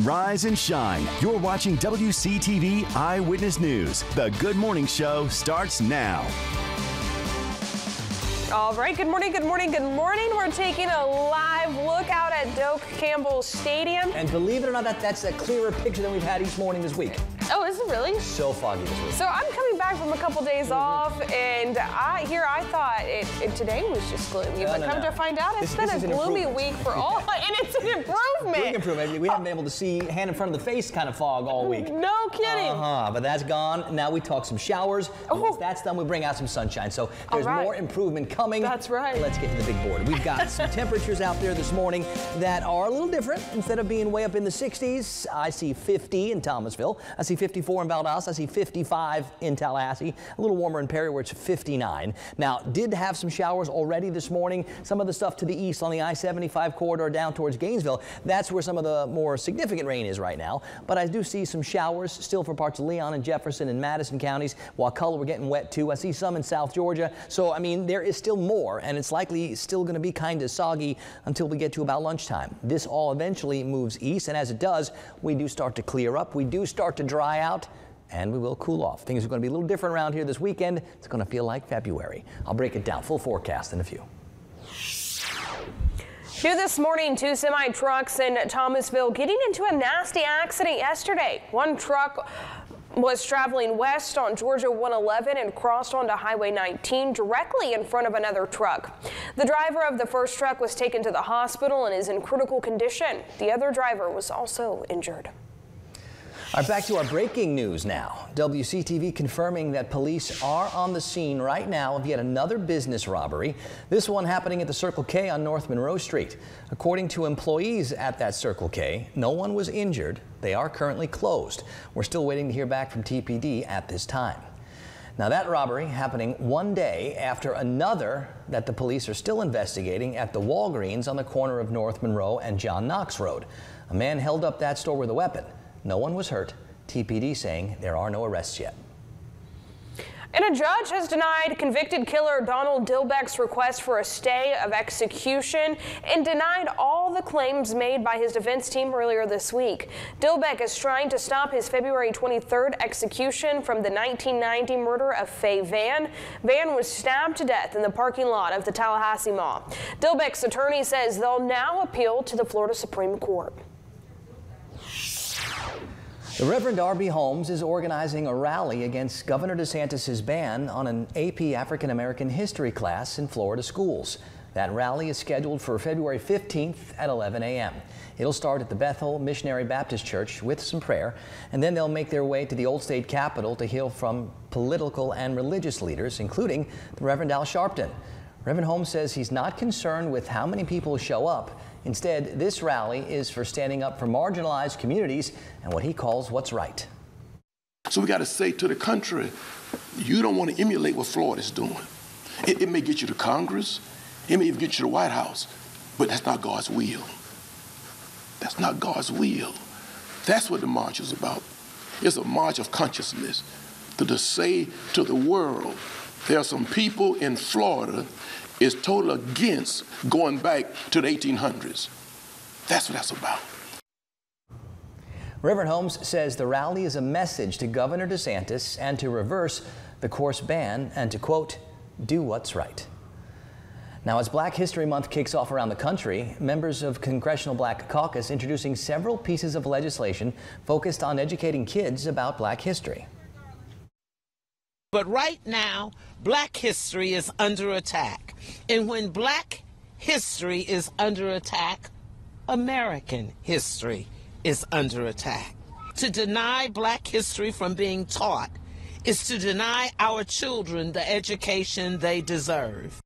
Rise and shine. You're watching WCTV Eyewitness News. The Good Morning Show starts now. All right, good morning, good morning, good morning. We're taking a live look out at Doak Campbell Stadium. And believe it or not, that's a clearer picture than we've had each morning this week. Oh, is it really? So foggy this week. So I'm coming back from a couple days off, and I thought today was just gloomy, but come to find out, it's been a gloomy week for all, and it's an improvement. Big improvement. We haven't been able to see hand in front of the face kind of fog all week. No kidding. But that's gone. Now we talk some showers. Once that's done, we bring out some sunshine. So there's more improvement coming. That's right. Let's get to the big board. We've got some temperatures out there this morning that are a little different. Instead of being way up in the 60s, I see 50 in Thomasville. I see 54 in Valdosta. I see 55 in Tallahassee. A little warmer in Perry where it's 59. Now, did have some showers already this morning. Some of the stuff to the east on the I-75 corridor down towards Gainesville. That's where some of the more significant rain is right now. But I do see some showers still for parts of Leon and Jefferson and Madison counties. Wakulla, we're getting wet too. I see some in South Georgia. So, I mean, there is still more, and it's likely still going to be kind of soggy until we get to about lunchtime. This all eventually moves east, and as it does, we do start to clear up. We do start to dry out, and we will cool off. Things are going to be a little different around here this weekend. It's going to feel like February. I'll break it down. Full forecast in a few. Here this morning, two semi-trucks in Thomasville getting into a nasty accident yesterday. One truck was traveling west on Georgia 111 and crossed onto Highway 19 directly in front of another truck. The driver of the first truck was taken to the hospital and is in critical condition. The other driver was also injured. All right, back to our breaking news now. WCTV confirming that police are on the scene right now of yet another business robbery. This one happening at the Circle K on North Monroe Street. According to employees at that Circle K, no one was injured. They are currently closed. We're still waiting to hear back from TPD at this time. Now, that robbery happening one day after another that the police are still investigating at the Walgreens on the corner of North Monroe and John Knox Road. A man held up that store with a weapon. No one was hurt. TPD saying there are no arrests yet. And a judge has denied convicted killer Donald Dilbeck's request for a stay of execution and denied all the claims made by his defense team earlier this week. Dilbeck is trying to stop his February 23rd execution from the 1990 murder of Faye Vann. Vann was stabbed to death in the parking lot of the Tallahassee Mall. Dilbeck's attorney says they'll now appeal to the Florida Supreme Court. The Reverend R.B. Holmes is organizing a rally against Governor DeSantis' ban on an AP African American history class in Florida schools. That rally is scheduled for February 15th at 11 a.m. It'll start at the Bethel Missionary Baptist Church with some prayer, and then they'll make their way to the Old State Capitol to hear from political and religious leaders, including the Reverend Al Sharpton. Reverend Holmes says he's not concerned with how many people show up. Instead, this rally is for standing up for marginalized communities and what he calls what's right. So we got to say to the country, you don't want to emulate what Florida's doing. It may get you to Congress, it may even get you to the White House, but that's not God's will. That's not God's will. That's what the march is about. It's a march of consciousness to say to the world, there are some people in Florida is totally against going back to the 1800s. That's what that's about. Reverend Holmes says the rally is a message to Governor DeSantis and to reverse the course ban and to, quote, do what's right. Now, as Black History Month kicks off around the country, members of Congressional Black Caucus introducing several pieces of legislation focused on educating kids about Black history. But right now, Black history is under attack. And when Black history is under attack, American history is under attack. To deny Black history from being taught is to deny our children the education they deserve.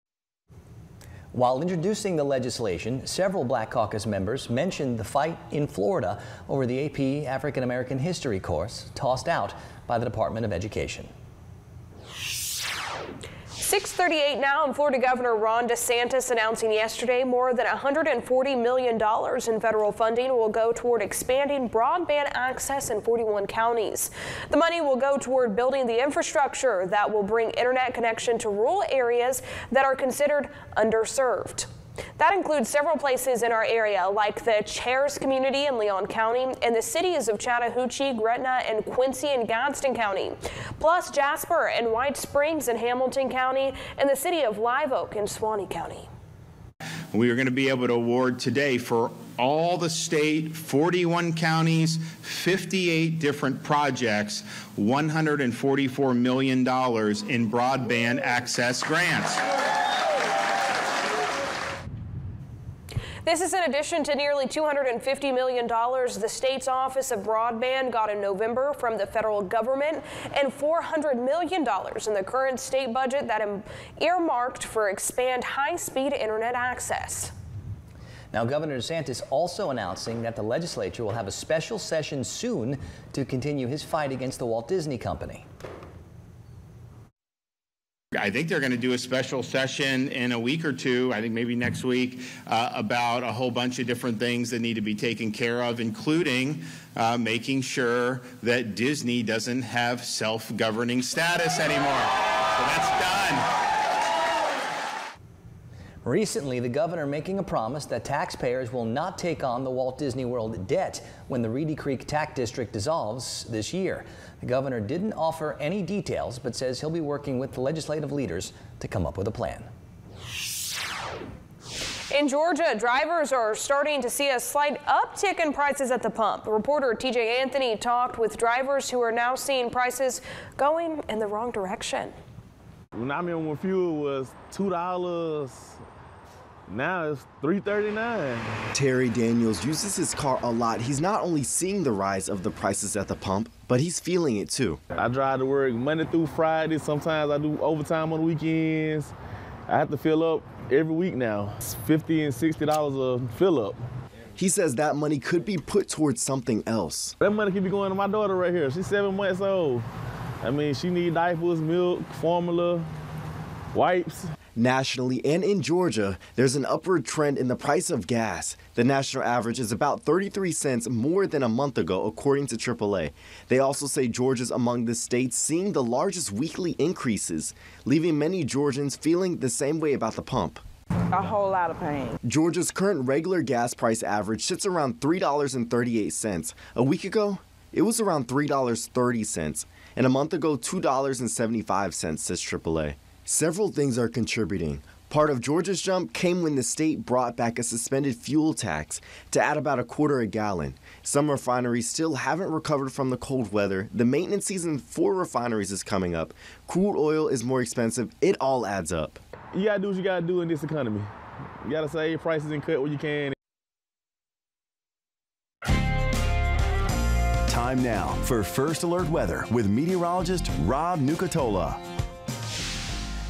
While introducing the legislation, several Black Caucus members mentioned the fight in Florida over the AP African American History course tossed out by the Department of Education. 6:38 now, and Florida Governor Ron DeSantis announcing yesterday more than $140 million in federal funding will go toward expanding broadband access in 41 counties. The money will go toward building the infrastructure that will bring internet connection to rural areas that are considered underserved. That includes several places in our area, like the Chairs community in Leon County and the cities of Chattahoochee, Gretna, and Quincy and Gadsden County, plus Jasper and White Springs in Hamilton County and the city of Live Oak in Suwannee County. We are going to be able to award today for all the state, 41 counties, 58 different projects, $144 million in broadband access grants. This is in addition to nearly $250 million the state's Office of Broadband got in November from the federal government and $400 million in the current state budget that earmarked for expand high-speed internet access. Now, Governor DeSantis also announcing that the legislature will have a special session soon to continue his fight against the Walt Disney Company. I think they're going to do a special session in a week or two, I think maybe next week, about a whole bunch of different things that need to be taken care of, including making sure that Disney doesn't have self-governing status anymore. So that's done. Recently, the governor making a promise that taxpayers will not take on the Walt Disney World debt when the Reedy Creek Tax District dissolves this year. The governor didn't offer any details, but says he'll be working with the legislative leaders to come up with a plan. In Georgia, drivers are starting to see a slight uptick in prices at the pump. Reporter TJ Anthony talked with drivers who are now seeing prices going in the wrong direction. When fuel was $2, now it's $3.39. Terry Daniels uses his car a lot. He's not only seeing the rise of the prices at the pump, but he's feeling it too. I drive to work Monday through Friday. Sometimes I do overtime on the weekends. I have to fill up every week now. It's $50 and $60 a fill up. He says that money could be put towards something else. That money could be going to my daughter right here. She's 7 months old. I mean, she needs diapers, milk, formula, wipes. Nationally and in Georgia, there's an upward trend in the price of gas. The national average is about 33 cents more than a month ago, according to AAA. They also say Georgia's among the states seeing the largest weekly increases, leaving many Georgians feeling the same way about the pump. A whole lot of pain. Georgia's current regular gas price average sits around $3.38. A week ago, it was around $3.30, and a month ago, $2.75, says AAA. Several things are contributing. Part of Georgia's jump came when the state brought back a suspended fuel tax to add about $0.25 a gallon. Some refineries still haven't recovered from the cold weather. The maintenance season for refineries is coming up. Crude oil is more expensive. It all adds up. You gotta do what you gotta do in this economy. You gotta save prices and cut what you can. Time now for First Alert Weather with meteorologist Rob Nucatola.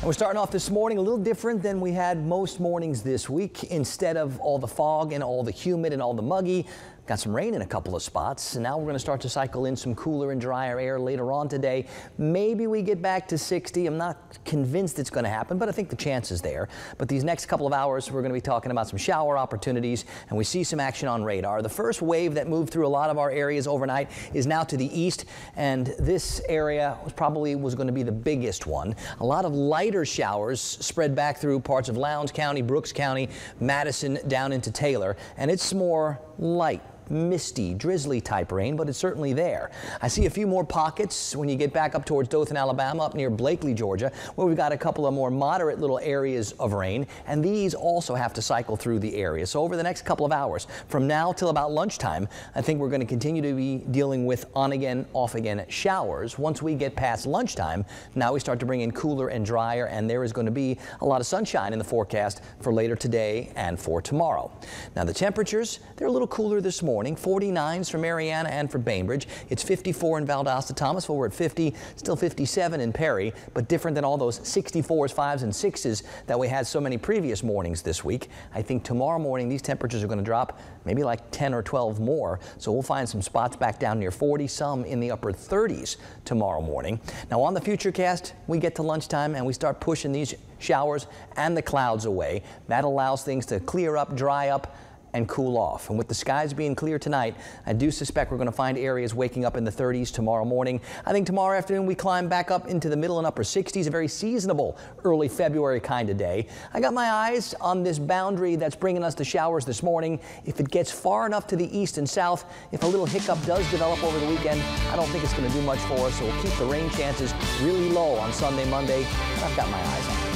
And we're starting off this morning a little different than we had most mornings this week. Instead of all the fog and all the humid and all the muggy, got some rain in a couple of spots. And now we're going to start to cycle in some cooler and drier air later on today. Maybe we get back to 60. I'm not convinced it's going to happen, but I think the chance is there. But these next couple of hours, we're going to be talking about some shower opportunities, and we see some action on radar. The first wave that moved through a lot of our areas overnight is now to the east, and this area was going to be the biggest one. A lot of lighter showers spread back through parts of Lowndes County, Brooks County, Madison, down into Taylor, and it's more light, misty, drizzly type rain, but it's certainly there. I see a few more pockets when you get back up towards Dothan, Alabama, up near Blakely, Georgia, where we've got a couple of more moderate little areas of rain, and these also have to cycle through the area. So over the next couple of hours, from now till about lunchtime, I think we're going to continue to be dealing with on again, off again showers. Once we get past lunchtime, now we start to bring in cooler and drier, and there is going to be a lot of sunshine in the forecast for later today and for tomorrow. Now the temperatures, they're a little cooler this morning. 49s for Mariana and for Bainbridge. It's 54 in Valdosta. Thomasville, we're at 50, still 57 in Perry, but different than all those 64s, 5s, and 6s that we had so many previous mornings this week. I think tomorrow morning these temperatures are going to drop maybe like 10 or 12 more, so we'll find some spots back down near 40, some in the upper 30s tomorrow morning. Now on the Futurecast, we get to lunchtime and we start pushing these showers and the clouds away. That allows things to clear up, dry up, and cool off. And with the skies being clear tonight, I do suspect we're going to find areas waking up in the 30s tomorrow morning. I think tomorrow afternoon we climb back up into the middle and upper 60s, a very seasonable early February kind of day. I got my eyes on this boundary that's bringing us the showers this morning. If it gets far enough to the east and south, if a little hiccup does develop over the weekend, I don't think it's going to do much for us. So we'll keep the rain chances really low on Sunday, Monday, and I've got my eyes on it.